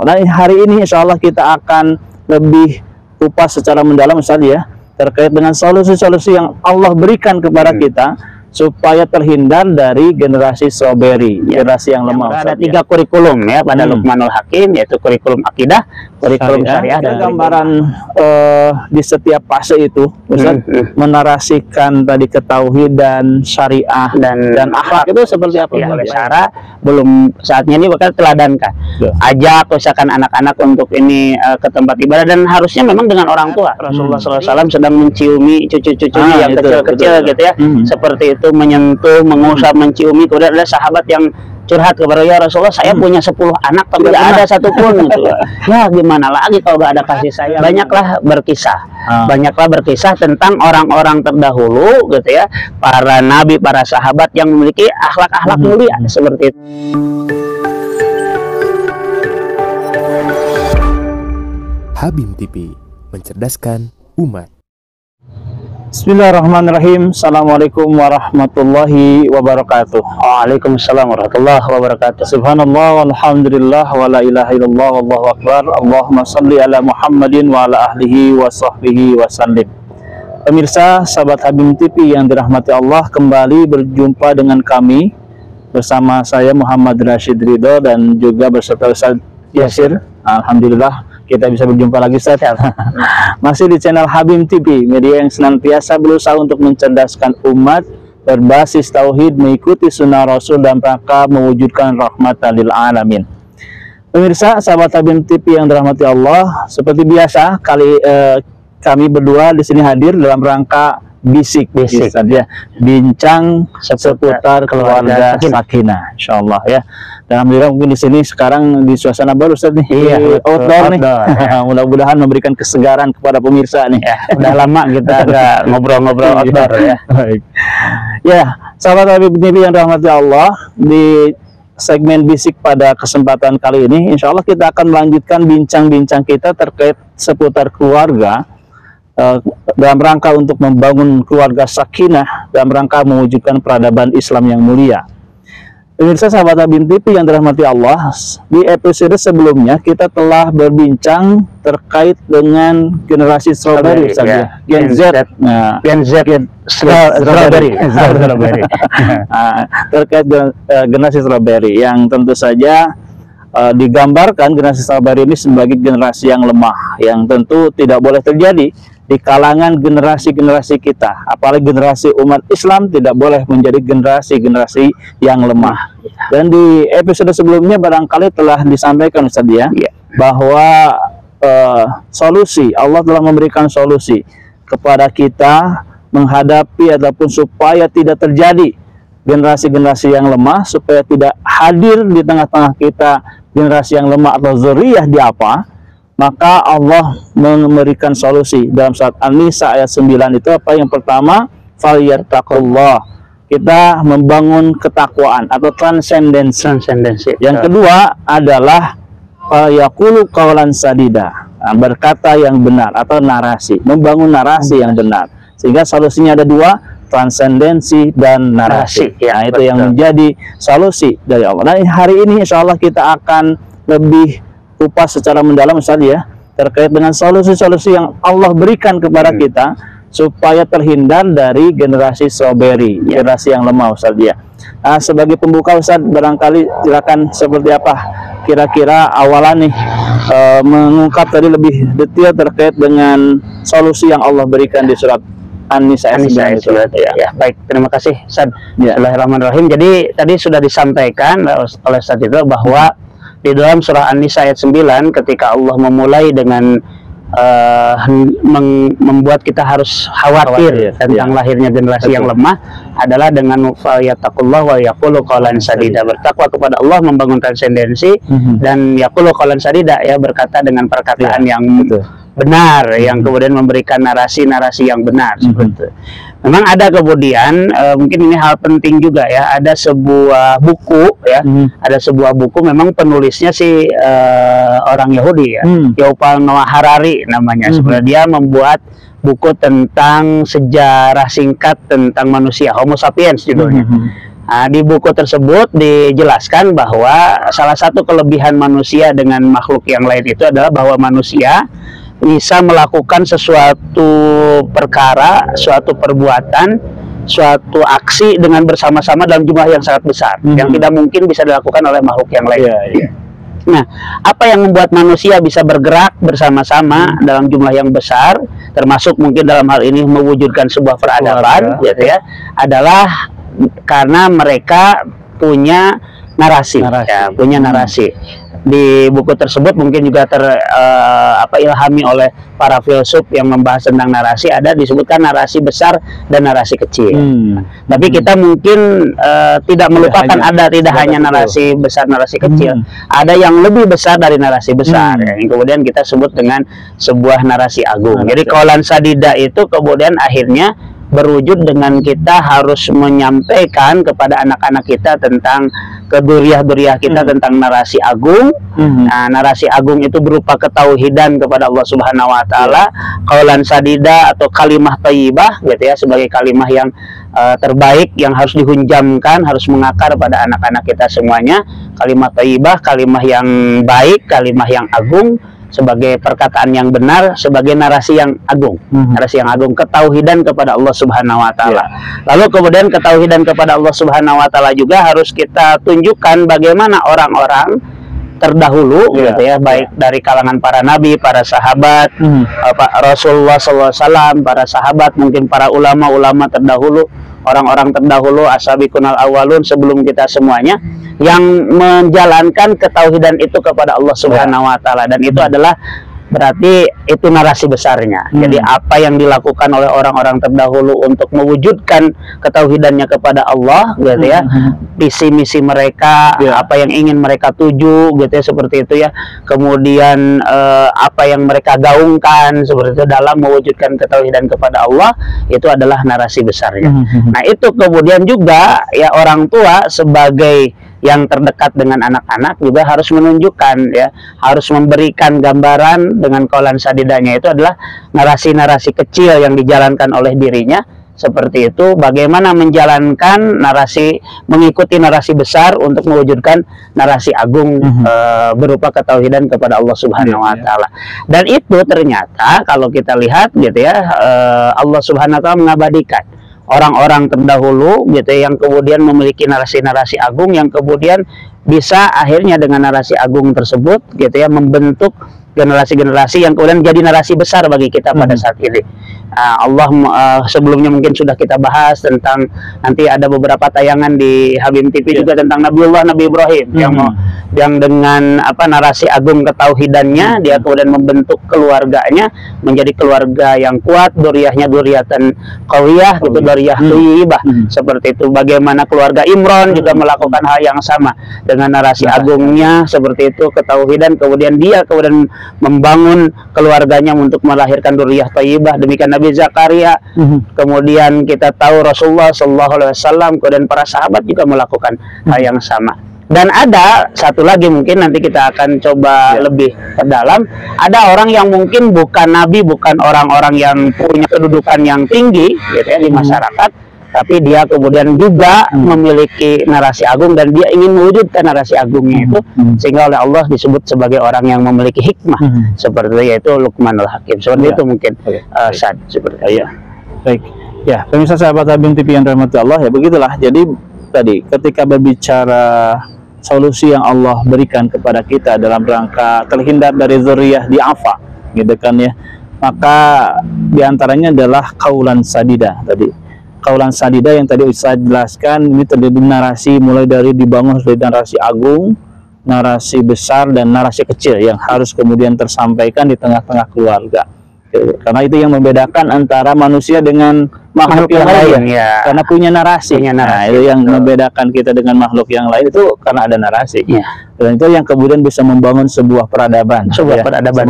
Allah. Dan hari ini insya Allah kita akan lebih kupas secara mendalam Ustaz ya, terkait dengan solusi-solusi yang Allah berikan kepada kita supaya terhindar dari generasi strawberry, generasi yang lemah. Ada 3 kurikulum ya pada Luqmanul Hakim, yaitu kurikulum akidah, kurikulum syariah, dan gambaran di setiap fase itu Ustaz, menarasikan tadi ke tauhid dan syariah dan akhlak itu seperti apa? Ya, oleh cara belum saatnya ini bakal teladankan. Ajak misalkan anak-anak untuk ini ke tempat ibadah, dan harusnya memang dengan orang tua. Rasulullah SAW sedang menciumi cucu-cucunya yang kecil-kecil gitu ya, seperti itu, menyentuh, mengusap, menciumi. Kemudian ada sahabat yang curhat kepada ya Rasulullah, saya punya 10 anak tapi tidak ada satupun gitu. Ya gimana lagi kalau gak ada kasih sayang. Banyaklah berkisah tentang orang-orang terdahulu gitu ya, para nabi, para sahabat yang memiliki akhlak-akhlak mulia seperti itu. Habim TV, mencerdaskan umat. Bismillahirrahmanirrahim. Assalamualaikum warahmatullahi wabarakatuh. Waalaikumsalam warahmatullahi wabarakatuh. Subhanallah walhamdulillah wa la ilaha illallah wallahu akbar. Allahumma salli ala Muhammadin wa ala ahlihi wa sahbihi wa sallim. Pemirsa sahabat Habim TV yang dirahmati Allah, kembali berjumpa dengan kami bersama saya Muhammad Rashid Ridho dan juga beserta Ustaz Yasir. Alhamdulillah kita bisa berjumpa lagi Ustaz. Masih di channel Habim TV, media yang senantiasa berusaha untuk mencerdaskan umat, berbasis tauhid, mengikuti sunnah Rasul dan rangka mewujudkan rahmatan lil alamin. Pemirsa sahabat Habim TV yang dirahmati Allah, seperti biasa kami berdua di sini hadir dalam rangka bisik ya, bincang seputar keluarga sakinah, insyaallah ya. Dan alhamdulillah mungkin di sini sekarang di suasana baru Ustaz nih, outdoor nih. Mudah-mudahan memberikan kesegaran kepada pemirsa nih. Ya, udah lama kita nggak ngobrol-ngobrol outdoor ya. Baik. Ya, sahabat Habib TV yang dirahmati Allah, di segmen bisik pada kesempatan kali ini, insya Allah kita akan melanjutkan bincang-bincang kita terkait seputar keluarga. Dalam rangka untuk membangun keluarga sakinah, dalam rangka mewujudkan peradaban Islam yang mulia. Pemirsa sahabat Habim TV yang dirahmati Allah, di episode sebelumnya kita telah berbincang terkait dengan generasi strawberry saja, Gen Z, strawberry. Terkait generasi strawberry yang tentu saja digambarkan generasi strawberry ini sebagai generasi yang lemah, yang tentu tidak boleh terjadi di kalangan generasi-generasi kita, apalagi generasi umat Islam tidak boleh menjadi generasi-generasi yang lemah. Dan di episode sebelumnya barangkali telah disampaikan Ustaz ya, bahwa solusi, Allah telah memberikan solusi kepada kita menghadapi ataupun supaya tidak terjadi generasi-generasi yang lemah, supaya tidak hadir di tengah-tengah kita generasi yang lemah atau zuriyah di apa. Maka Allah memberikan solusi dalam surat An-Nisa ayat 9 itu apa? Yang pertama, falyattaqullah, kita membangun ketakwaan atau transendensi. Yang kedua adalah falyaqulu qawlan sadida, berkata yang benar atau narasi, membangun narasi yang benar. Sehingga solusinya ada dua, transendensi dan narasi. Nah, itu yang menjadi solusi dari Allah. Dan hari ini insya Allah kita akan lebih kupas secara mendalam Ustaz ya, terkait dengan solusi-solusi yang Allah berikan kepada kita supaya terhindar dari generasi strawberry, generasi yang lemah Ustaz ya. Sebagai pembuka Ustaz, barangkali silakan seperti apa kira-kira awalan nih mengungkap tadi lebih detail terkait dengan solusi yang Allah berikan di surat An-Nisa ayat 9 itu. Ya, baik, terima kasih Ustaz. Bismillahirrahmanirrahim. Jadi tadi sudah disampaikan oleh Ustaz itu bahwa di dalam surah An-Nisa ayat 9 ketika Allah memulai dengan membuat kita harus khawatir tentang lahirnya generasi yang lemah adalah dengan falyataqullah wa yaqulu qawlan sadida, bertakwa kepada Allah, membangun transendensi, dan yaqulu qawlan sadida, ya, berkata dengan perkataan yang benar, yang kemudian memberikan narasi-narasi yang benar. Seperti itu. Memang ada kemudian mungkin ini hal penting juga ya, ada sebuah buku ya, ada sebuah buku, memang penulisnya si orang Yahudi ya, Yuval Noah Harari namanya. Sebenarnya dia membuat buku tentang sejarah singkat tentang manusia, Homo sapiens judulnya. Nah, di buku tersebut dijelaskan bahwa salah satu kelebihan manusia dengan makhluk yang lain itu adalah bahwa manusia bisa melakukan sesuatu perkara, suatu perbuatan, suatu aksi dengan bersama-sama dalam jumlah yang sangat besar, yang tidak mungkin bisa dilakukan oleh makhluk yang lain. Nah, apa yang membuat manusia bisa bergerak bersama-sama dalam jumlah yang besar, termasuk mungkin dalam hal ini mewujudkan sebuah peradaban, gitu ya, adalah karena mereka punya narasi. Ya, punya narasi. Di buku tersebut mungkin juga ilhami oleh para filsuf yang membahas tentang narasi, ada disebutkan narasi besar dan narasi kecil. Tapi kita mungkin tidak melupakan tidak hanya narasi besar, narasi kecil. Ada yang lebih besar dari narasi besar, yang kemudian kita sebut dengan sebuah narasi agung. Jadi qaulan sadida itu kemudian akhirnya berwujud dengan kita harus menyampaikan kepada anak-anak kita tentang keduriah-duriah kita tentang narasi agung. Nah, narasi agung itu berupa ketauhidan kepada Allah Subhanahu wa taala, qaulan sadida atau kalimah thayyibah, gitu ya, sebagai kalimah yang terbaik yang harus dihunjamkan, harus mengakar pada anak-anak kita semuanya. Kalimah thayyibah, kalimah yang baik, kalimah yang agung, sebagai perkataan yang benar, sebagai narasi yang agung, narasi yang agung, ketauhidan kepada Allah Subhanahu wa taala. Lalu kemudian ketauhidan kepada Allah Subhanahu wa taala juga harus kita tunjukkan bagaimana orang-orang terdahulu, gitu ya, baik dari kalangan para nabi, para sahabat, Rasulullah SAW, para sahabat, mungkin para ulama-ulama terdahulu, orang-orang terdahulu, as-sabiqunal awwalun, sebelum kita semuanya, yang menjalankan ketauhidan itu kepada Allah Subhanahu wa taala, dan itu adalah berarti itu narasi besarnya. Jadi apa yang dilakukan oleh orang-orang terdahulu untuk mewujudkan ketauhidannya kepada Allah, gitu ya, visi misi mereka, apa yang ingin mereka tuju, gitu ya, seperti itu ya. Kemudian apa yang mereka gaungkan seperti itu dalam mewujudkan ketauhidan kepada Allah, itu adalah narasi besarnya. Nah, itu kemudian juga ya orang tua sebagai yang terdekat dengan anak-anak juga harus menunjukkan, ya, harus memberikan gambaran dengan qaulan sadidanya, itu adalah narasi-narasi kecil yang dijalankan oleh dirinya, seperti itu, bagaimana menjalankan narasi, mengikuti narasi besar untuk mewujudkan narasi agung berupa ketauhidan kepada Allah Subhanahu wa taala. Dan itu ternyata kalau kita lihat, gitu ya, Allah Subhanahu wa taala mengabadikan orang-orang terdahulu, gitu, yang kemudian memiliki narasi-narasi agung, yang kemudian bisa akhirnya dengan narasi agung tersebut, gitu ya, membentuk generasi-generasi yang kemudian jadi narasi besar bagi kita pada saat ini. Allah sebelumnya mungkin sudah kita bahas tentang, nanti ada beberapa tayangan di Habim TV juga tentang Nabiullah Nabi Ibrahim yang dengan narasi agung ketauhidannya, dia kemudian membentuk keluarganya menjadi keluarga yang kuat, duriyahnya duriyatan qawiyah, gitu, duriyah thayyibah, seperti itu. Bagaimana keluarga Imran juga melakukan hal yang sama dengan narasi agungnya, seperti itu, ketauhidan, kemudian dia kemudian membangun keluarganya untuk melahirkan duriyah thayyibah. Demikian Nabi Zakaria, kemudian kita tahu Rasulullah SAW, kemudian para sahabat juga melakukan hal yang sama. Dan ada satu lagi, mungkin nanti kita akan coba lebih dalam, ada orang yang mungkin bukan nabi, bukan orang-orang yang punya kedudukan yang tinggi, gitu ya, di masyarakat, tapi dia kemudian juga memiliki narasi agung dan dia ingin mewujudkan narasi agungnya itu, sehingga oleh Allah disebut sebagai orang yang memiliki hikmah, seperti itu, yaitu Luqmanul Hakim. Seperti itu mungkin seperti itu. Baik. Ya, pemirsa sahabat Habim TV yang dirahmati Allah, ya begitulah. Jadi tadi ketika berbicara solusi yang Allah berikan kepada kita dalam rangka terhindar dari dzurriyyah di'afa, gitu kan ya, maka diantaranya adalah qaulan sadida tadi. Qaulan sadida yang tadi Ustaz jelaskan, ini terjadi narasi mulai dari dibangun dari narasi agung, narasi besar, dan narasi kecil yang harus kemudian tersampaikan di tengah-tengah keluarga. Karena itu yang membedakan antara manusia dengan makhluk yang lain, ya. Karena punya narasi. Nah, itu yang membedakan kita dengan makhluk yang lain, itu karena ada narasi. Dan itu yang kemudian bisa membangun sebuah peradaban. Sebuah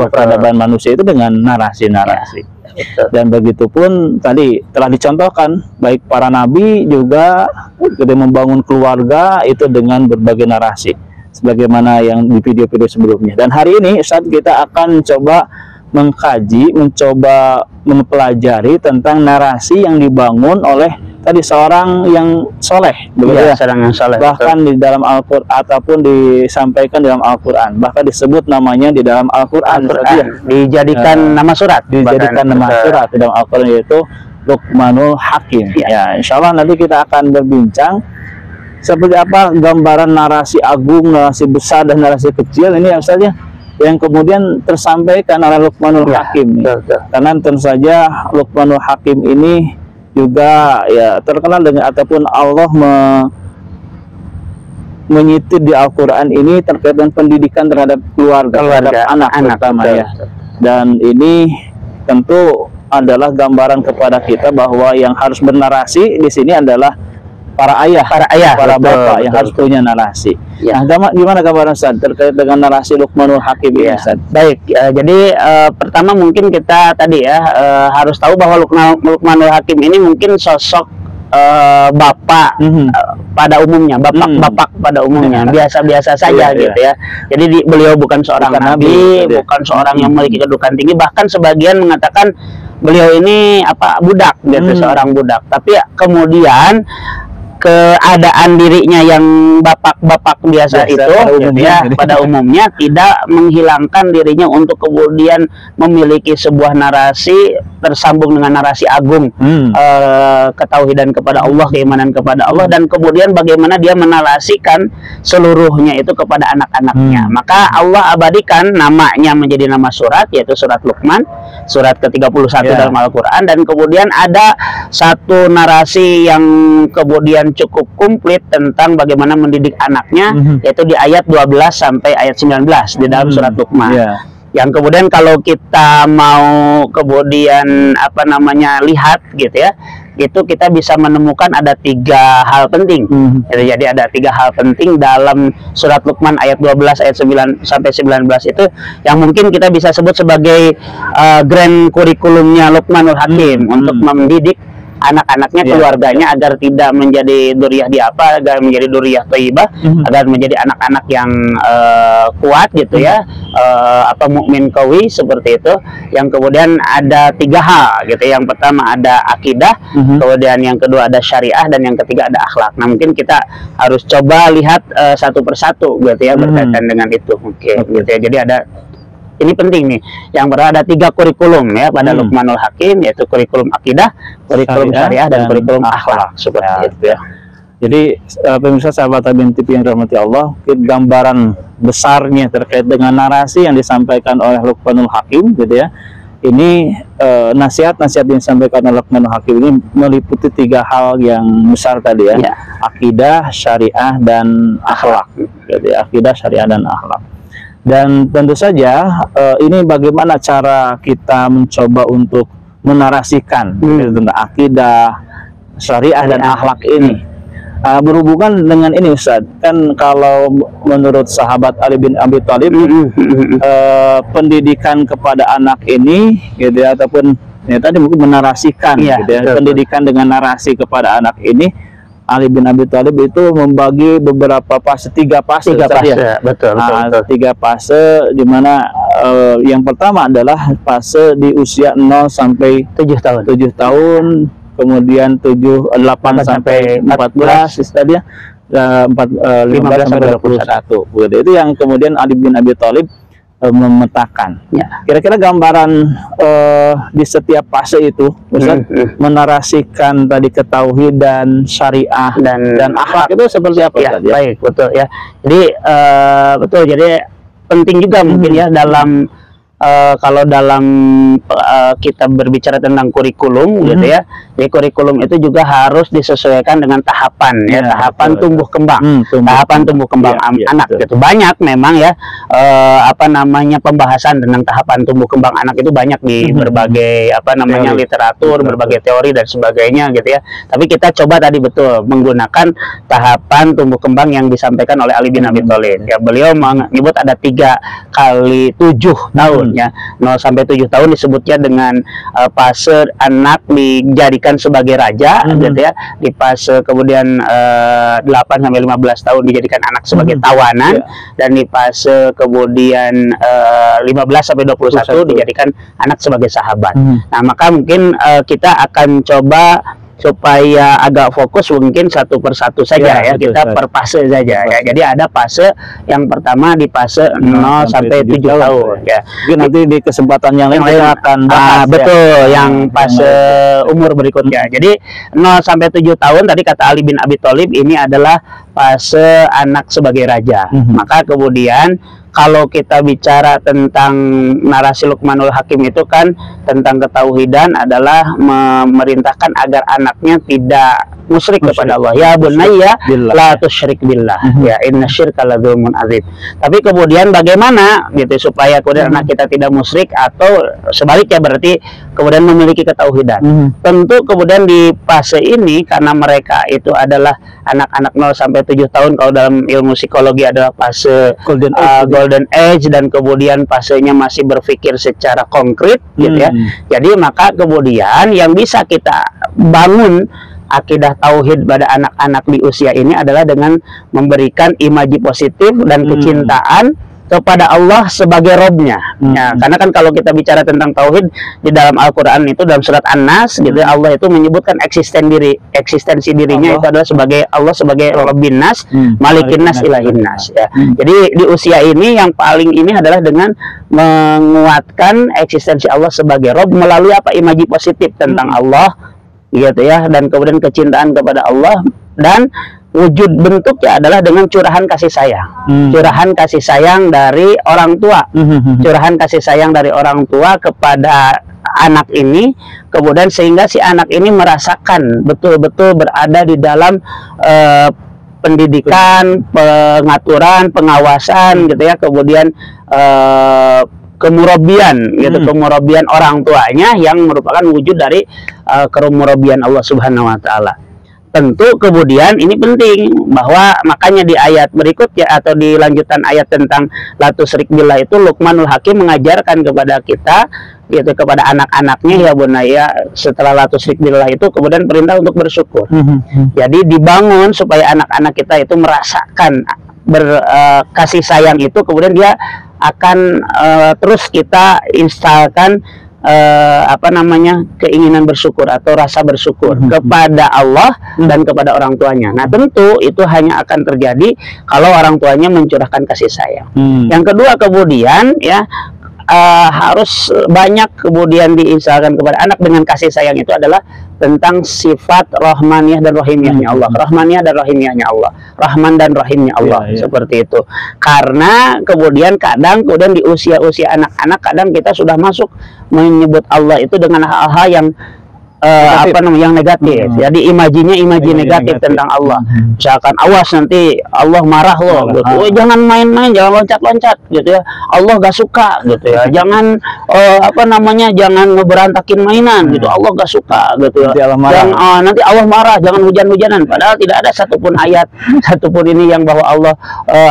peradaban manusia itu dengan narasi-narasi. Dan begitupun tadi telah dicontohkan baik para nabi juga ketika membangun keluarga itu dengan berbagai narasi, sebagaimana yang di video-video sebelumnya. Dan hari ini saat kita akan coba mengkaji, mencoba mempelajari tentang narasi yang dibangun oleh tadi seorang yang soleh, begitu ya, seorang yang soleh, bahkan betul. di dalam Al-Quran ataupun disampaikan dalam Al-Quran, bahkan disebut namanya di dalam Al-Quran, dijadikan nama surat, dijadikan nama surat di dalam Al-Quran, yaitu Luqmanul Hakim. Ya, insya Allah nanti kita akan berbincang seperti apa gambaran narasi agung, narasi besar dan narasi kecil ini ya Ustaz ya, yang kemudian tersampaikan oleh Luqmanul Hakim. Karena tentu saja Luqmanul Hakim ini juga ya terkenal dengan, ataupun Allah menyitir di Al-Quran ini terkait dengan pendidikan terhadap keluarga terhadap anak terutama ya. Dan ini tentu adalah gambaran kepada kita bahwa yang harus bernarasi di sini adalah para ayah, para bapak yang harus punya narasi. Ya. Nah, gimana gambaran Ustaz terkait dengan narasi Luqmanul Hakim ini, Ustaz? Baik, jadi pertama mungkin kita tadi ya harus tahu bahwa Luqmanul Hakim ini mungkin sosok bapak pada umumnya, bapak pada umumnya, biasa-biasa saja gitu ya. Jadi beliau bukan seorang nabi, bukan seorang yang memiliki kedudukan tinggi, bahkan sebagian mengatakan beliau ini budak gitu, seorang budak. Tapi kemudian keadaan dirinya yang bapak-bapak biasa itu pada umumnya tidak menghilangkan dirinya untuk kemudian memiliki sebuah narasi tersambung dengan narasi agung, ketauhidan kepada Allah, keimanan kepada Allah, dan kemudian bagaimana dia menarasikan seluruhnya itu kepada anak-anaknya. Maka Allah abadikan namanya menjadi nama surat, yaitu surat Luqman, surat ke-31 dalam Al-Quran, dan kemudian ada satu narasi yang kemudian cukup komplit tentang bagaimana mendidik anaknya, yaitu di ayat 12 sampai ayat 19 di dalam surat Luqman. Yang kemudian kalau kita mau kemudian lihat gitu ya, itu kita bisa menemukan ada 3 hal penting. Jadi ada 3 hal penting dalam surat Luqman ayat 12 ayat 9 sampai 19 itu yang mungkin kita bisa sebut sebagai grand kurikulumnya Luqmanul Hakim untuk mendidik anak-anaknya, keluarganya agar tidak menjadi duriyah agar menjadi duriyah thayyibah, agar menjadi anak-anak yang kuat gitu ya, mukmin qawi seperti itu. Yang kemudian ada 3 hal gitu. Yang pertama ada akidah, kemudian yang kedua ada syariah, dan yang ketiga ada akhlak. Nah, mungkin kita harus coba lihat satu persatu gitu ya, berkaitan dengan itu. Gitu ya. Jadi ini penting nih. Yang berada 3 kurikulum ya pada Luqmanul Hakim, yaitu kurikulum akidah, kurikulum syariah, dan kurikulum akhlak seperti itu ya. Jadi pemirsa sahabat Habim TV yang dirahmati Allah, gambaran besarnya terkait dengan narasi yang disampaikan oleh Luqmanul Hakim gitu ya. Ini nasihat-nasihat yang disampaikan oleh Luqmanul Hakim ini meliputi 3 hal yang besar tadi ya. Akidah, syariah, dan akhlak. Jadi akidah, syariah, dan akhlak. Dan tentu saja ini bagaimana cara kita mencoba untuk menarasikan tentang akidah, syariah, dan akhlak ini. Berhubungan dengan ini Ustaz, kan kalau menurut sahabat Ali bin Abi Thalib, pendidikan kepada anak ini gitu ya, ataupun ya tadi mungkin menarasikan gitu ya, pendidikan dengan narasi kepada anak ini, Ali bin Abi Thalib itu membagi beberapa fase, 3 fase. 3 fase, betul. 3 fase, di mana yang pertama adalah fase di usia 0 sampai 7 tahun. 7 tahun, kemudian 8 sampai 14 tadi ya, 15 sampai 21. Itu yang kemudian Ali bin Abi Thalib memetakan. Kira-kira gambaran di setiap fase itu, Ustaz, menarasikan tadi ketauhidan, syariah, dan akhlak itu seperti apa? Ya, baik, betul ya. Jadi betul. Jadi penting juga mungkin ya dalam kalau dalam kita berbicara tentang kurikulum gitu ya, jadi kurikulum itu juga harus disesuaikan dengan tahapan ya, tahapan tumbuh kembang, tahapan tumbuh kembang anak gitu. Banyak memang ya pembahasan tentang tahapan tumbuh kembang anak itu banyak di berbagai literatur, berbagai teori dan sebagainya gitu ya. Tapi kita coba tadi betul menggunakan tahapan tumbuh kembang yang disampaikan oleh Ali bin Abi Thalib. Ya, beliau menyebut ada 3 kali 7 tahun. Ya, 0 sampai 7 tahun disebutnya dengan fase anak dijadikan sebagai raja, gitu ya. Di fase kemudian 8 sampai 15 tahun dijadikan anak sebagai tawanan, dan di fase kemudian 15 sampai 21 dijadikan anak sebagai sahabat. Nah, maka mungkin kita akan coba supaya agak fokus mungkin satu persatu saja ya, kita per fase saja ya. Jadi ada fase yang pertama di fase 0 sampai 7 tahun ya. Mungkin nanti di kesempatan yang lain kita akan bahas betul yang fase umur berikutnya. Jadi 0 sampai 7 tahun tadi kata Ali bin Abi Thalib ini adalah fase anak sebagai raja. Maka kemudian kalau kita bicara tentang narasi Luqmanul Hakim itu kan tentang ketauhidan adalah memerintahkan agar anaknya tidak musyrik kepada Allah. Ya bunayya la tusyrik billah. Ya innasyirka la dzulmun adzim. Tapi kemudian bagaimana gitu supaya kemudian anak kita tidak musyrik, atau sebaliknya berarti kemudian memiliki ketauhidan. Tentu kemudian di fase ini karena mereka itu adalah anak-anak 0 sampai 7 tahun, kalau dalam ilmu psikologi adalah fase golden age, dan kemudian fasenya masih berpikir secara konkret gitu ya. Jadi maka kemudian yang bisa kita bangun akidah tauhid pada anak-anak di usia ini adalah dengan memberikan imaji positif dan kecintaan kepada Allah sebagai Robnya. Ya, karena kan kalau kita bicara tentang tauhid di dalam Al-Quran itu dalam surat An-Nas gitu, Allah itu menyebutkan eksistensi dirinya Allah itu adalah sebagai Allah sebagai Rabbin Nas, Malikin Nas, Ilahin Nas. Ya. Jadi di usia ini yang paling ini adalah dengan menguatkan eksistensi Allah sebagai Rob melalui apa, imaji positif tentang Allah gitu ya, dan kemudian kecintaan kepada Allah, dan wujud bentuknya adalah dengan curahan kasih sayang. Curahan kasih sayang dari orang tua. Curahan kasih sayang dari orang tua kepada anak ini, kemudian sehingga si anak ini merasakan betul-betul berada di dalam pendidikan, pengaturan, pengawasan gitu ya, kemudian kemurabian gitu, kemurabian orang tuanya yang merupakan wujud dari kemurabian Allah Subhanahu wa taala. Tentu kemudian ini penting bahwa makanya di ayat berikutnya atau di lanjutan ayat tentang la tusyrik billah itu Luqmanul Hakim mengajarkan kepada kita yaitu kepada anak-anaknya, ya bunaya, setelah la tusyrik billah itu kemudian perintah untuk bersyukur. Jadi dibangun supaya anak-anak kita itu merasakan kasih sayang itu, kemudian dia akan terus kita instalkan keinginan bersyukur atau rasa bersyukur kepada Allah dan kepada orang tuanya. Nah, tentu itu hanya akan terjadi kalau orang tuanya mencurahkan kasih sayang. Yang kedua kemudian ya harus banyak kemudian diinstalkan kepada anak dengan kasih sayang itu adalah tentang sifat rahmaniyah dan rahimiyahnya Allah. Rahmaniyah dan rahimiyahnya Allah. Rahman dan rahimnya Allah. Seperti itu. Karena kemudian kemudian di usia-usia anak-anak kadang kita sudah masuk menyebut Allah itu dengan hal-hal yang yang negatif. Jadi imaji negatif tentang Allah. Misalkan awas nanti Allah marah loh gitu. Jangan main-main, jangan loncat-loncat gitu ya. Allah gak suka gitu ya. Jangan jangan ngeberantakin mainan gitu. Allah gak suka gitu ya. Nanti Allah marah, jangan hujan-hujanan. Padahal tidak ada satupun ayat satupun ini yang bahwa Allah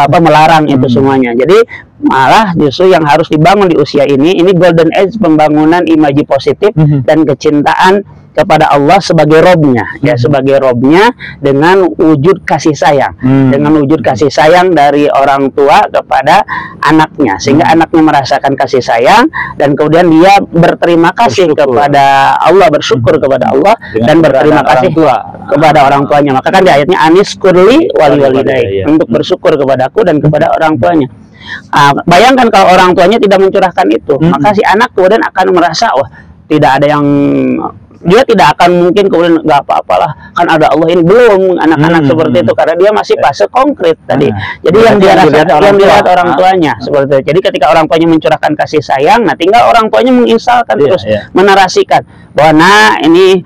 melarang itu semuanya. Jadi malah justru yang harus dibangun di usia ini golden age, pembangunan imaji positif dan kecintaan kepada Allah sebagai Robnya, ya, sebagai Robnya dengan wujud kasih sayang, dengan wujud kasih sayang dari orang tua kepada anaknya, sehingga anaknya merasakan kasih sayang dan kemudian dia berterima kasih kepada Allah, bersyukur kepada Allah dan berterima kasih kepada orang tuanya. Maka kan di ayatnya anis kurli wali walidai, untuk bersyukur kepadaku dan kepada orang tuanya. Bayangkan kalau orang tuanya tidak mencurahkan itu, maka si anak kemudian akan merasa tidak ada yang, dia tidak akan mungkin kemudian nggak apa-apalah kan ada Allah ini, belum anak-anak seperti itu karena dia masih fase konkret tadi. Jadi yang dilihat orang tuanya seperti itu. Jadi ketika orang tuanya mencurahkan kasih sayang, nah tinggal orang tuanya menginstalkan terus menarasikan bahwa ini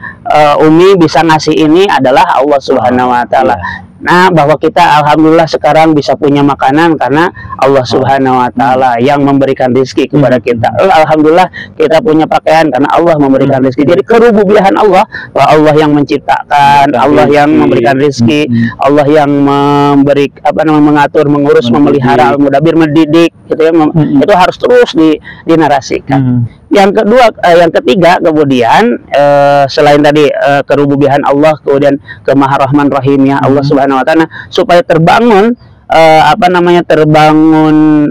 Umi bisa ngasih ini adalah Allah Subhanahu wa taala. Nah, bahwa kita alhamdulillah sekarang bisa punya makanan karena Allah Subhanahu wa taala yang memberikan rezeki kepada kita. Alhamdulillah kita punya pakaian karena Allah memberikan rezeki. Jadi kerububiahan Allah, bahwa Allah yang menciptakan, Allah yang memberikan rezeki, Allah yang memberi mengatur, mengurus, memelihara, al-mudabbir, mendidik gitu ya. Itu harus terus dinarasikan. Yang kedua, yang ketiga kemudian selain tadi kerububiahan Allah, kemudian kemaharahman rahimnya Allah Subhanahu wa taala, supaya terbangun terbangun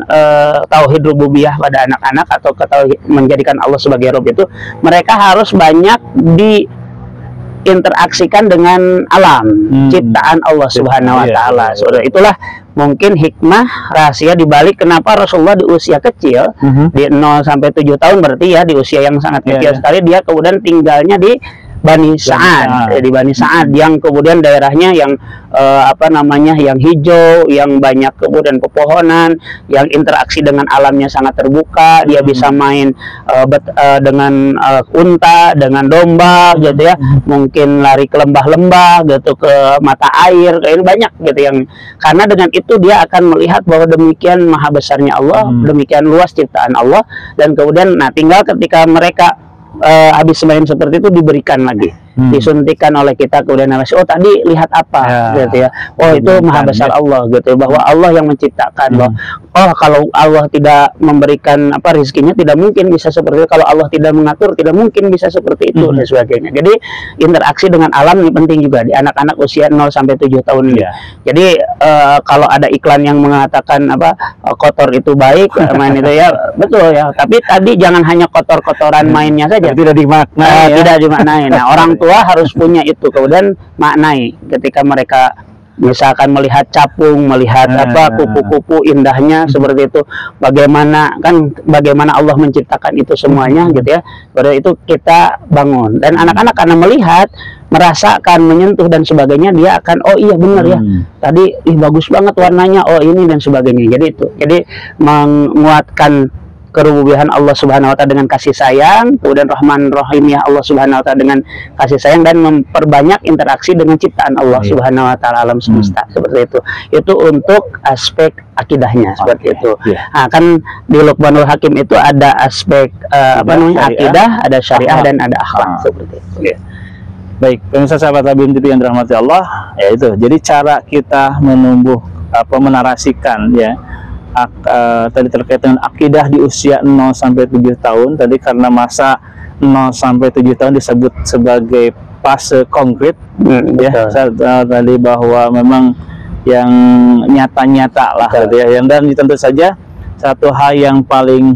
tauhid rububiyah pada anak-anak atau menjadikan Allah sebagai Rabb, itu mereka harus banyak diinteraksikan dengan alam ciptaan Allah Subhanahu wa taala. Itulah mungkin hikmah rahasia dibalik kenapa Rasulullah di usia kecil, di 0 sampai 7 tahun, berarti ya di usia yang sangat kecil sekali, dia kemudian tinggalnya di Bani Sa'ad, di Bani Sa'ad yang kemudian daerahnya yang yang hijau, yang banyak kemudian pepohonan, yang interaksi dengan alamnya sangat terbuka. Dia bisa main dengan unta, dengan domba gitu ya, mungkin lari ke lembah-lembah gitu, ke mata air, kayak banyak gitu yang, karena dengan itu dia akan melihat bahwa demikian maha besarnya Allah, demikian luas ciptaan Allah, dan kemudian tinggal ketika mereka habis main seperti itu diberikan lagi, disuntikan oleh kita, kemudian narasi, oh tadi lihat apa gitu ya, oh itu maha besar Allah gitu, bahwa Allah yang menciptakan loh. Oh kalau Allah tidak memberikan rezekinya, tidak mungkin bisa seperti itu. Kalau Allah tidak mengatur, tidak mungkin bisa seperti itu dan sebagainya. Jadi interaksi dengan alam ini penting juga di anak-anak usia 0 sampai 7 tahun ini. Jadi kalau ada iklan yang mengatakan kotor itu baik, main itu ya betul ya, tapi tadi jangan hanya kotor-kotoran mainnya saja, tidak dimaknai, tidak dimaknai. Nah, orang tua harus punya itu, kemudian maknai ketika mereka misalkan melihat capung, melihat kupu-kupu indahnya seperti itu, bagaimana Allah menciptakan itu semuanya gitu ya. Pada itu kita bangun, dan anak-anak karena melihat, merasakan, menyentuh dan sebagainya, dia akan oh iya benar ya, tadi bagus banget warnanya, oh ini dan sebagainya. Jadi menguatkan kerububiahan Allah Subhanahu wa taala dengan kasih sayang, kemudian Rahman Rahimnya Allah Subhanahu wa taala dengan kasih sayang, dan memperbanyak interaksi dengan ciptaan Allah Subhanahu wa taala alam semesta, seperti itu. Itu untuk aspek akidahnya seperti itu. Nah, kan di Luqmanul Hakim itu ada aspek akidah, ada syariah dan ada akhlak seperti itu. Baik, pemirsa sahabat Habib TV yang dirahmati Allah, ya itu. Jadi cara kita menumbuh menarasikan ya tadi terkait dengan akidah di usia 0 sampai 7 tahun tadi, karena masa 0 sampai 7 tahun disebut sebagai fase konkret ya, tadi bahwa memang yang nyata-nyata lah gitu ya, dan tentu saja satu hal yang paling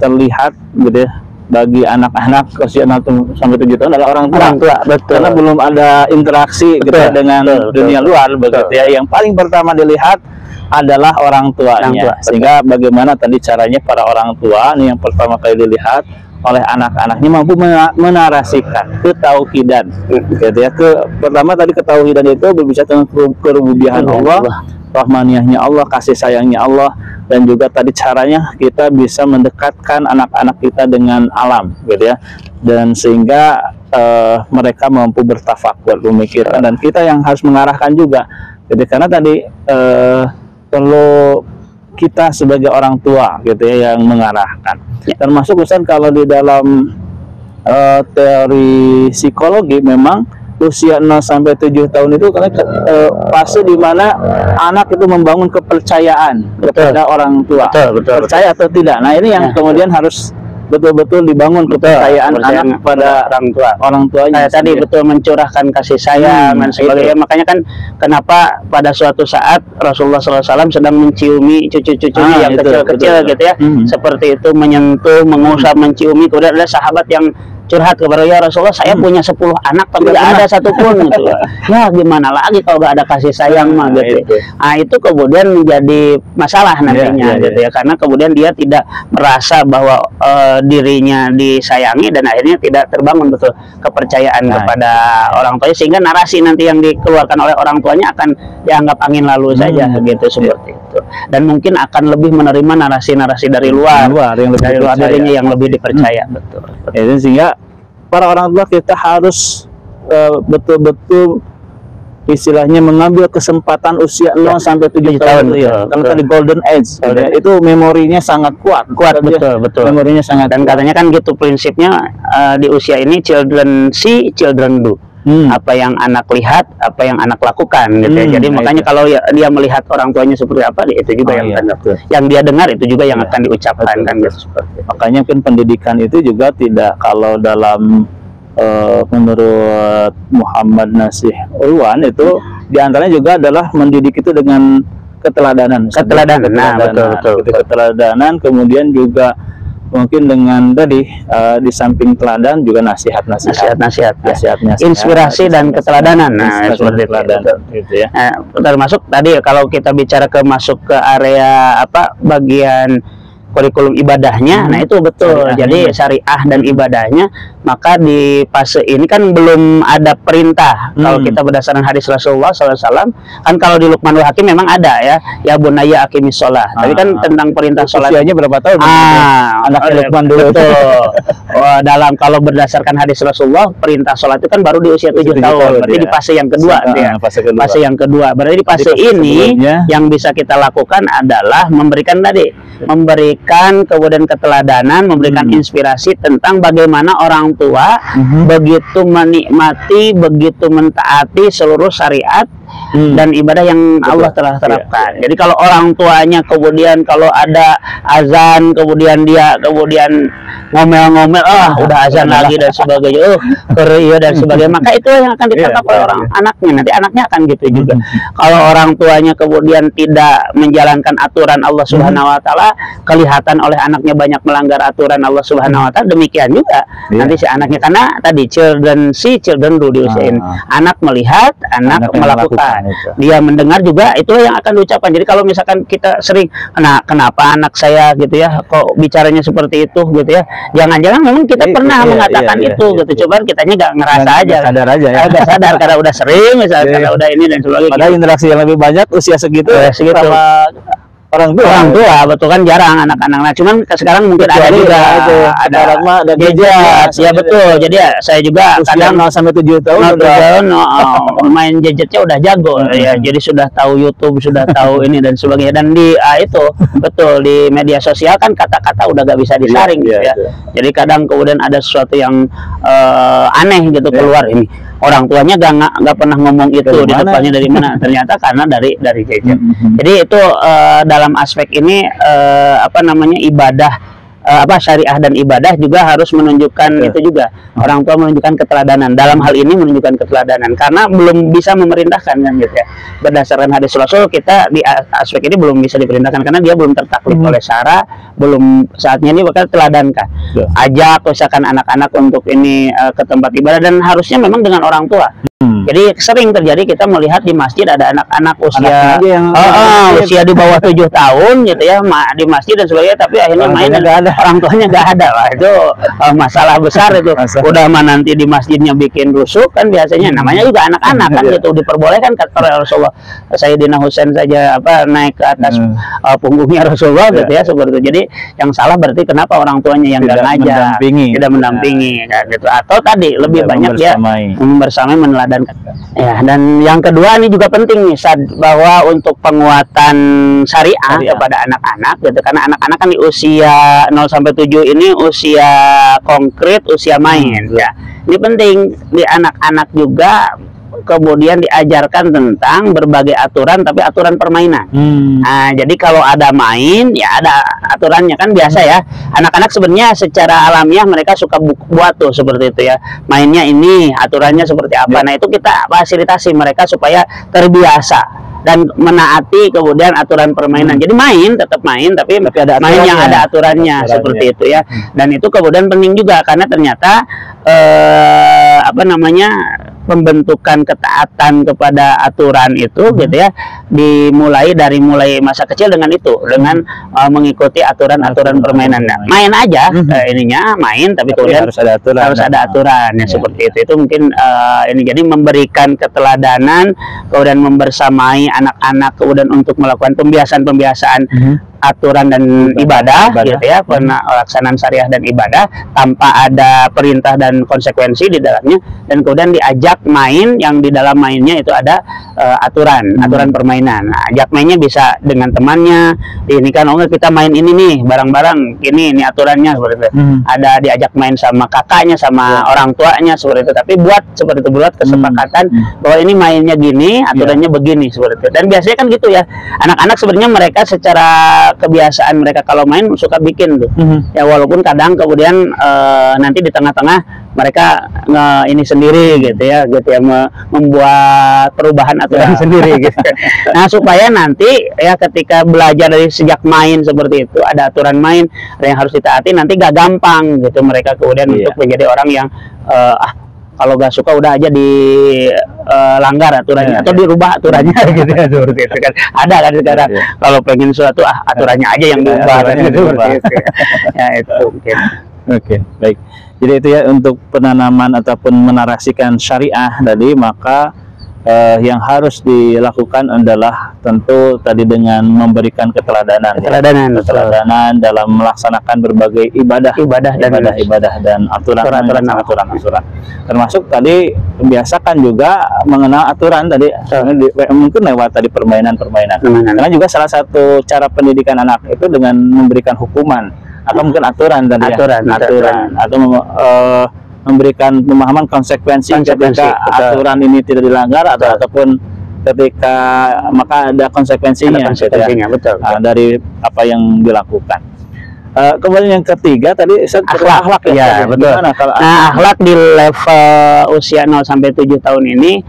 terlihat gitu ya bagi anak-anak usia 0 sampai 7 tahun adalah orang tua. Betul. Karena belum ada interaksi gitu dengan dunia luar begitu ya. Yang paling pertama dilihat adalah orang tuanya. Sehingga bagaimana tadi caranya para orang tua nih yang pertama kali dilihat oleh anak-anaknya mampu menarasikan ketauhidan gitu ya. Pertama tadi ketauhidan itu berbicara tentang kerububiahan Allah, rahmaniyahnya Allah, kasih sayangnya Allah, dan juga tadi caranya kita bisa mendekatkan anak-anak kita dengan alam gitu ya, dan sehingga mereka mampu bertafakur, memikirkan, dan kita yang harus mengarahkan juga. Jadi karena tadi perlu kita sebagai orang tua gitu ya yang mengarahkan. Termasuk Ustaz kalau di dalam teori psikologi, memang usia 0 sampai 7 tahun itu karena fase di mana anak itu membangun kepercayaan kepada orang tua. Percaya atau tidak. Nah, ini yang kemudian harus betul-betul dibangun kepercayaan anak pada orang tuanya. Tadi betul mencurahkan kasih sayang dan sebagainya. Makanya kan kenapa pada suatu saat Rasulullah SAW sedang menciumi cucu-cucunya yang kecil-kecil gitu ya, seperti itu, menyentuh, mengusap, menciumi. Kemudian ada sahabat yang curhat kepada ya Rasulullah, saya punya 10 anak tapi tidak ada satupun gitu. Ya gimana lagi kalau gak ada kasih sayang mah gitu. Nah itu kemudian menjadi masalah nantinya gitu ya, karena kemudian dia tidak merasa bahwa dirinya disayangi, dan akhirnya tidak terbangun betul kepercayaan kepada orang tuanya, sehingga narasi nanti yang dikeluarkan oleh orang tuanya akan dianggap angin lalu saja gitu, seperti itu. Dan mungkin akan lebih menerima narasi-narasi dari luar dirinya yang lebih dipercaya. Betul. Sehingga para orang tua kita harus betul-betul istilahnya mengambil kesempatan usia 0 sampai 7 tahun itu ya. Karena tadi golden age, itu memorinya sangat kuat. Betul. Memorinya sangat dan kuat. katanya kan gitu prinsipnya, di usia ini children see, children do. Apa yang anak lihat, apa yang anak lakukan gitu ya. Jadi makanya kalau dia melihat orang tuanya seperti apa, itu juga yang dia dengar, itu juga yang akan diucapkan kan gitu. Makanya kan pendidikan itu juga tidak, kalau dalam menurut Muhammad Nasih Ulwan itu diantaranya juga adalah mendidik itu dengan keteladanan. Nah, betul. Keteladanan, kemudian juga mungkin dengan tadi di samping teladan juga nasihat, inspirasi dan keteladanan. Nah, seperti itu ya. Termasuk tadi kalau kita bicara masuk ke area bagian kurikulum ibadahnya, nah itu betul. Jadi syariah dan ibadahnya, maka di fase ini kan belum ada perintah. Kalau kita berdasarkan hadis Rasulullah SAW, kan kalau di Luqmanul Hakim memang ada ya bunayya aqimis sholah. Tapi kan tentang perintah sholat. Usianya berapa tahun? Anaknya Luqman dulu. Betul. Dalam kalau berdasarkan hadis Rasulullah, perintah sholat itu kan baru di usia 7 tahun. Berarti di fase yang kedua. Fase yang kedua. Berarti di fase ini yang bisa kita lakukan adalah memberikan kemudian keteladanan, memberikan inspirasi tentang bagaimana orang tua begitu menikmati, begitu mentaati seluruh syariat dan ibadah yang Allah telah terapkan. Jadi kalau orang tuanya kemudian kalau ada azan, kemudian dia ngomel-ngomel, udah azan lagi dan sebagainya, dan sebagainya, maka itu yang akan ditangkap oleh orang anaknya. Nanti anaknya akan gitu juga. Kalau orang tuanya kemudian tidak menjalankan aturan Allah Subhanahu wa taala, kelihatan oleh anaknya banyak melanggar aturan Allah Subhanahu wa taala, demikian juga nanti si anaknya, karena tadi children see, children do di usia ini. Anak melihat, anak melakukan. Dia mendengar juga, itulah yang akan diucapkan. Jadi kalau misalkan kita sering, kenapa anak saya gitu ya, kok bicaranya seperti itu gitu ya, jangan-jangan memang kita pernah mengatakan itu gitu, coba kitanya nggak ngerasa aja, sadar aja ya, nggak sadar karena udah sering misalnya, karena udah ini dan sebagainya. Padahal interaksi yang lebih banyak usia segitu sama orang tua betul kan, jarang anak-anak. Nah, cuman sekarang mungkin ada juga ada gadget ya, betul. Jadi ya saya juga kadang 0 sampai 7 tahun main gadgetnya udah jago ya, jadi sudah tahu YouTube, sudah tahu ini dan sebagainya. Dan di itu betul, di media sosial kan kata-kata udah gak bisa disaring gitu ya. Jadi kadang kemudian ada sesuatu yang aneh gitu keluar, ini orang tuanya gak pernah ngomong itu, di depannya dari mana, ternyata karena dari gadget. Jadi itu dalam aspek ini ibadah, syariah dan ibadah juga harus menunjukkan itu juga. Orang tua menunjukkan keteladanan. Dalam hal ini menunjukkan keteladanan karena belum bisa memerintahkan kan gitu ya. Berdasarkan hadis Rasul, kita di aspek ini belum bisa diperintahkan karena dia belum tertaklif oleh syara, belum saatnya ini bakal teladankan. Ajak misalkan anak-anak untuk ini ke tempat ibadah, dan harusnya memang dengan orang tua. Jadi sering terjadi kita melihat di masjid ada anak-anak usia di bawah 7 tahun gitu ya, di masjid dan sebagainya, tapi akhirnya main orang tuanya nggak ada. Lah itu masalah besar itu. Udah nanti di masjidnya bikin rusuh kan, biasanya namanya juga anak-anak kan gitu, diperbolehkan kata Rasulullah. Sayyidina Husain saja naik ke atas punggungnya Rasulullah gitu ya, seperti itu. Jadi yang salah berarti kenapa orang tuanya yang nggak ngajak, tidak mendampingi kan gitu. Atau tadi lebih banyak dia bersamai meneladankan. Ya, dan yang kedua ini juga penting nih, bahwa untuk penguatan syariah kepada anak-anak gitu, karena anak-anak kan di usia 0 sampai 7 ini usia konkret, usia main ya. Ini penting di anak-anak juga kemudian diajarkan tentang berbagai aturan, tapi aturan permainan. Nah, jadi kalau ada main ya ada aturannya kan, biasa ya. Anak-anak sebenarnya secara alamiah mereka suka buat tuh seperti itu ya. Mainnya ini aturannya seperti apa. Nah, itu kita fasilitasi mereka supaya terbiasa dan menaati kemudian aturan permainan. Jadi tetap main, tapi ada main yang ada aturannya seperti itu ya. Dan itu kemudian penting juga karena ternyata pembentukan ketaatan kepada aturan itu gitu ya, dimulai dari masa kecil dengan mengikuti aturan-aturan permainan. Nah, main aja ininya main, tapi kemudian harus ada aturan ya, seperti itu. Itu mungkin ini jadi memberikan keteladanan, kemudian membersamai anak-anak kemudian untuk melakukan pembiasaan aturan dan ibadah gitu ya, pelaksanaan syariah dan ibadah tanpa ada perintah dan konsekuensi di dalamnya, dan kemudian diajak main yang di dalam mainnya itu ada aturan permainan. Nah, ajak mainnya bisa dengan temannya, ini kan kita main ini nih bareng-bareng, ini aturannya seperti itu. Ada diajak main sama kakaknya, sama orang tuanya seperti itu, tapi buat seperti itu, buat kesepakatan bahwa ini mainnya gini, aturannya begini seperti itu. Dan biasanya kan gitu ya, anak-anak sebenarnya mereka secara kebiasaan mereka kalau main suka bikin tuh. Ya walaupun kadang kemudian nanti di tengah-tengah mereka ini sendiri gitu ya membuat perubahan aturan sendiri gitu. Nah, supaya nanti ya ketika belajar dari sejak main seperti itu, ada aturan main, ada yang harus ditaati, nanti gak gampang gitu mereka kemudian untuk menjadi orang yang kalau gak suka udah aja dilanggar aturannya atau dirubah aturannya gitu ya, seperti itu kan. Ada kan sekarang kalau pengen sesuatu aturannya aja yang diubah kan gitu. Ya itu mungkin. Oke, baik. Jadi itu ya untuk penanaman ataupun menarasikan syariah tadi, maka yang harus dilakukan adalah tentu tadi dengan memberikan keteladanan dalam melaksanakan berbagai ibadah dan aturan. Termasuk tadi biasakan juga mengenal aturan tadi, mungkin lewat tadi permainan. Karena juga salah satu cara pendidikan anak itu dengan memberikan hukuman atau mungkin aturan atau memberikan pemahaman konsekuensi ketika aturan ini tidak dilanggar ataupun ketika maka ada konsekuensinya, betul. Dari apa yang dilakukan. Kemudian yang ketiga tadi akhlak ya, betul. Akhlak di level usia 0 sampai 7 tahun ini,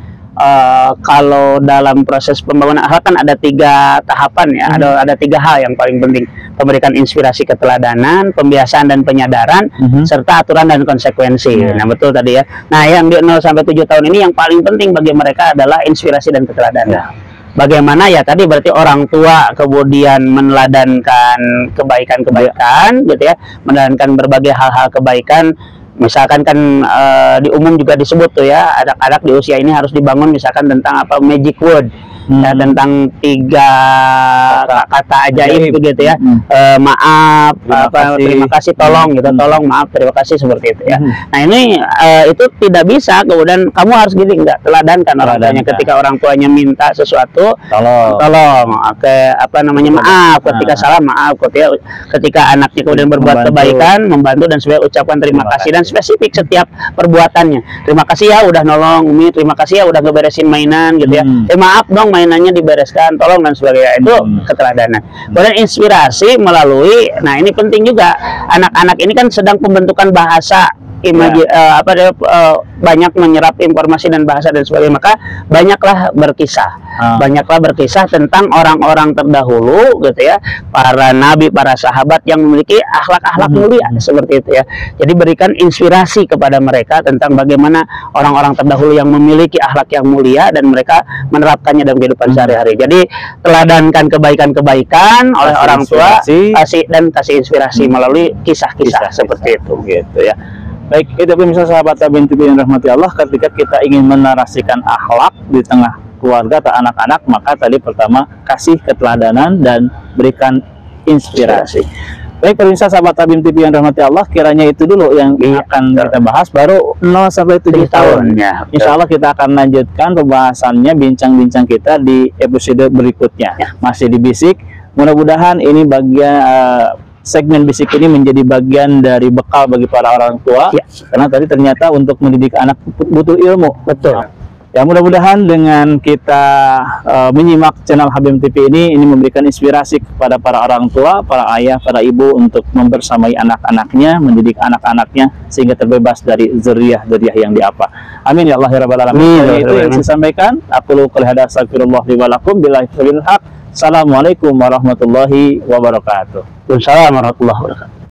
kalau dalam proses pembangunan akhlak kan ada 3 tahapan ya, ada 3 hal yang paling penting: memberikan inspirasi keteladanan, pembiasaan dan penyadaran, serta aturan dan konsekuensi. Nah betul tadi ya. Nah yang di 0 sampai 7 tahun ini yang paling penting bagi mereka adalah inspirasi dan keteladanan. Bagaimana ya tadi berarti orang tua kemudian meneladankan kebaikan-kebaikan gitu ya, meneladangkan berbagai hal-hal kebaikan. Misalkan kan di umum juga disebut tuh ya, anak-anak di usia ini harus dibangun misalkan tentang apa magic word, ya, tentang 3 kata ajaib begitu ya. Maaf, terima kasih, tolong gitu, tolong, maaf, terima kasih, seperti itu ya. Nah ini itu tidak bisa kemudian kamu harus gini, enggak, teladankan orang tuanya ketika orang tuanya minta sesuatu, tolong, maaf, ketika salah maaf, ketika anaknya kemudian berbuat kebaikan, membantu dan sebagai ucapan terima kasih, dan spesifik setiap perbuatannya. Terima kasih ya udah nolong Umi, terima kasih ya udah ngeberesin mainan gitu ya. Maaf dong mainannya dibereskan, tolong, dan sebagainya. Itu keteladanan. Kemudian inspirasi melalui, nah ini penting juga, anak-anak ini kan sedang pembentukan bahasa, banyak menyerap informasi dan bahasa dan sebagainya, maka banyaklah berkisah tentang orang-orang terdahulu gitu ya, para nabi, para sahabat yang memiliki akhlak-akhlak mulia seperti itu ya. Jadi berikan inspirasi kepada mereka tentang bagaimana orang-orang terdahulu yang memiliki akhlak yang mulia dan mereka menerapkannya dalam kehidupan sehari-hari. Jadi teladankan kebaikan-kebaikan oleh orang tua, kasih inspirasi melalui kisah-kisah seperti itu gitu ya. Baik, itu pemirsa sahabat Habim TV yang rahmati Allah, ketika kita ingin menarasikan akhlak di tengah keluarga atau anak-anak, maka tadi pertama kasih keteladanan dan berikan inspirasi. Baik pemirsa sahabat Habim TV yang rahmati Allah, kiranya itu dulu yang akan kita bahas, baru 0 sampai 7 tahun. Insya Allah kita akan lanjutkan pembahasannya, bincang-bincang kita di episode berikutnya. Masih di Bisik, mudah-mudahan ini bagian segmen Bisik ini menjadi bagian dari bekal bagi para orang tua, karena tadi ternyata untuk mendidik anak butuh ilmu. Betul. Ya, mudah-mudahan dengan kita menyimak channel Habim TV ini memberikan inspirasi kepada para orang tua, para ayah, para ibu untuk membersamai anak-anaknya, mendidik anak-anaknya sehingga terbebas dari zuriyah-zuriyah yang diapa. Amin ya Allah ya rabbal alamin. Itu yang saya sampaikan. Aku qouli hadza, astagfirullah li wa lakum, billahi taufiq. Assalamualaikum warahmatullahi wabarakatuh. Waalaikumsalam warahmatullahi wabarakatuh.